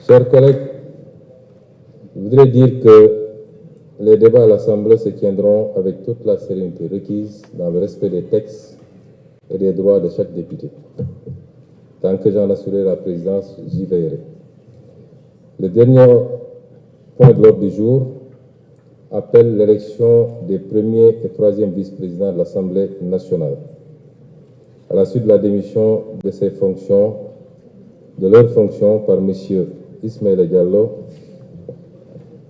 Chers collègues, je voudrais dire que les débats à l'Assemblée se tiendront avec toute la sérénité requise dans le respect des textes et des droits de chaque député. Tant que j'en assurerai la présidence, j'y veillerai. Le dernier point de l'ordre du jour appelle l'élection des premiers et troisième vice-présidents de l'Assemblée nationale. À la suite de la démission de leurs fonctions par M. Ismaïla Diallo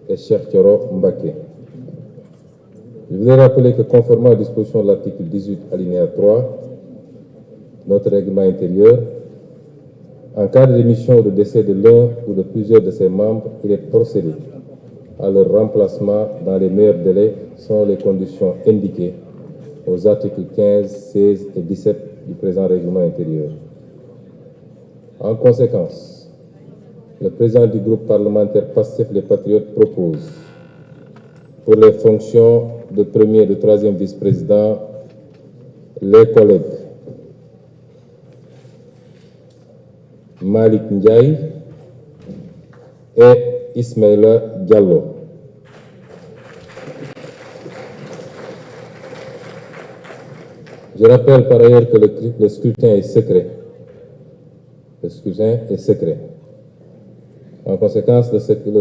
et Cheikh Thioro Mbacké. Je voudrais rappeler que conformément aux dispositions de l'article 18 alinéa 3 de notre règlement intérieur, en cas de démission ou de décès de l'un ou de plusieurs de ses membres, il est procédé à leur remplacement dans les meilleurs délais selon les conditions indiquées aux articles 15, 16 et 17 du présent règlement intérieur. En conséquence, le président du groupe parlementaire PASTEF Les Patriotes propose pour les fonctions de premier et de troisième vice-président les collègues Malik Ndiaye et Ismaïla Diallo. Je rappelle par ailleurs que le scrutin est secret. Le scrutin est secret. En conséquence, le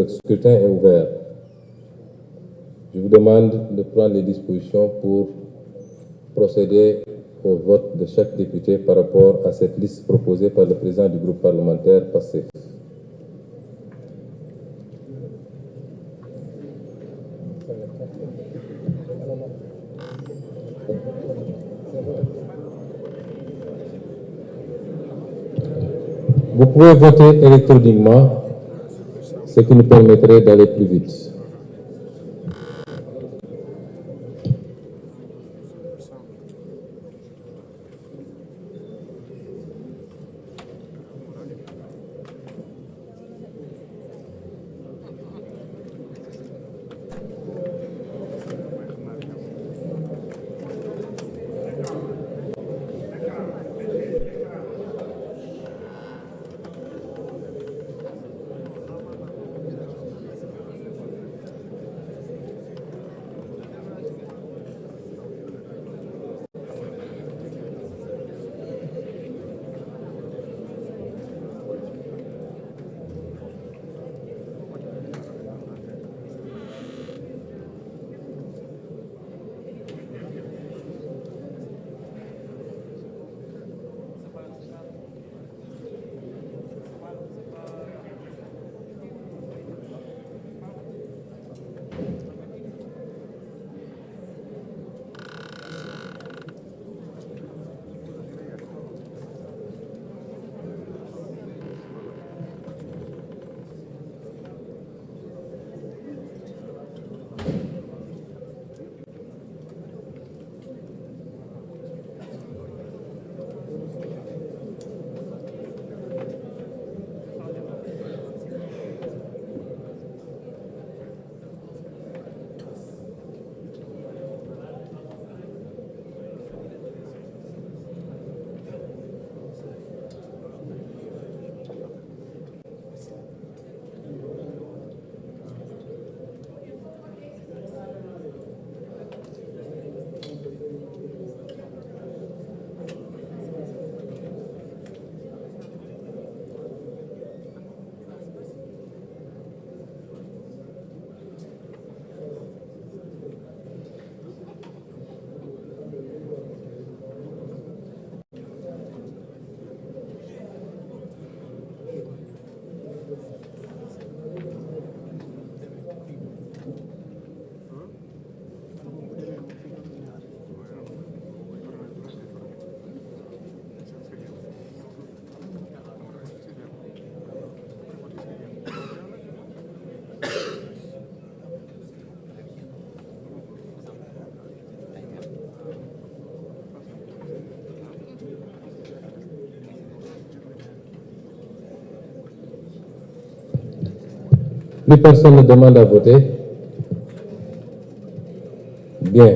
scrutin est ouvert. Je vous demande de prendre les dispositions pour procéder au vote de chaque député par rapport à cette liste proposée par le président du groupe parlementaire PASTEF. Vous pouvez voter électroniquement, ce qui nous permettrait d'aller plus vite. Plus personne ne demande à voter. Bien.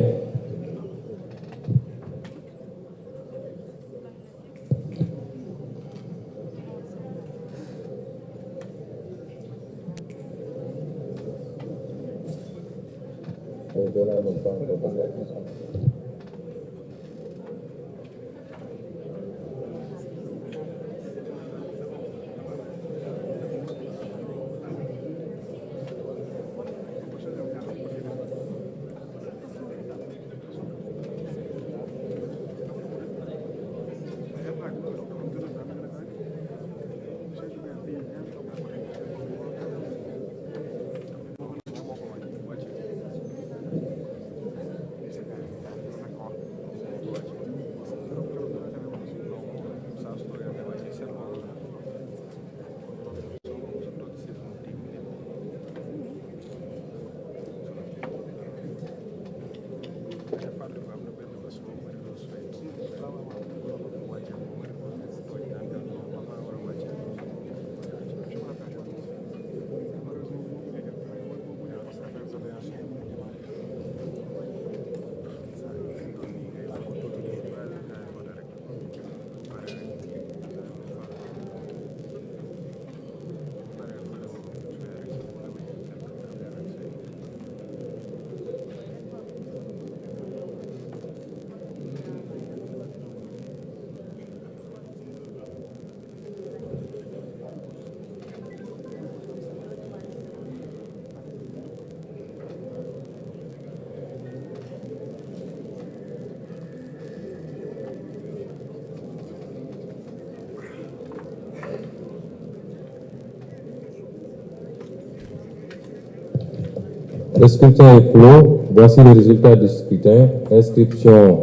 Le scrutin est clos. Voici les résultats du scrutin. Inscription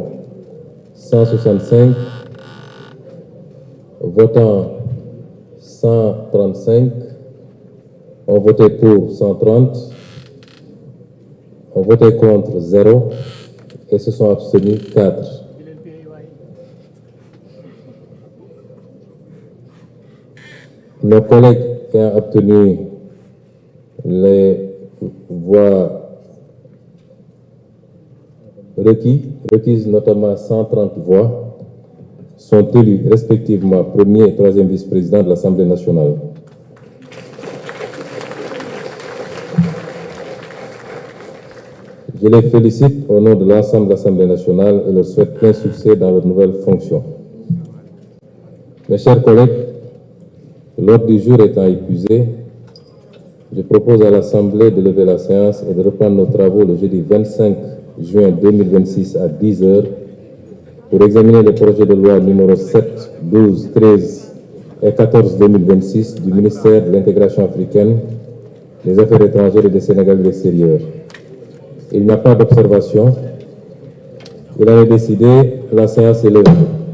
165, votant 135, ont voté pour 130, ont voté contre 0 et se sont abstenus 4. Nos collègues ayant obtenu les voix requises notamment 130 voix, sont élus respectivement premier et troisième vice-président de l'Assemblée nationale. Je les félicite au nom de l'ensemble de l'Assemblée nationale et leur souhaite plein succès dans leurs nouvelles fonctions. Mes chers collègues, l'ordre du jour étant épuisé, je propose à l'Assemblée de lever la séance et de reprendre nos travaux le jeudi 25 juin 2026 à 10 h pour examiner les projets de loi numéro 7, 12, 13 et 14 2026 du ministère de l'Intégration africaine, des Affaires étrangères et des Sénégalais de l'extérieur. Il n'y a pas d'observation. Il en est décidé, la séance est levée.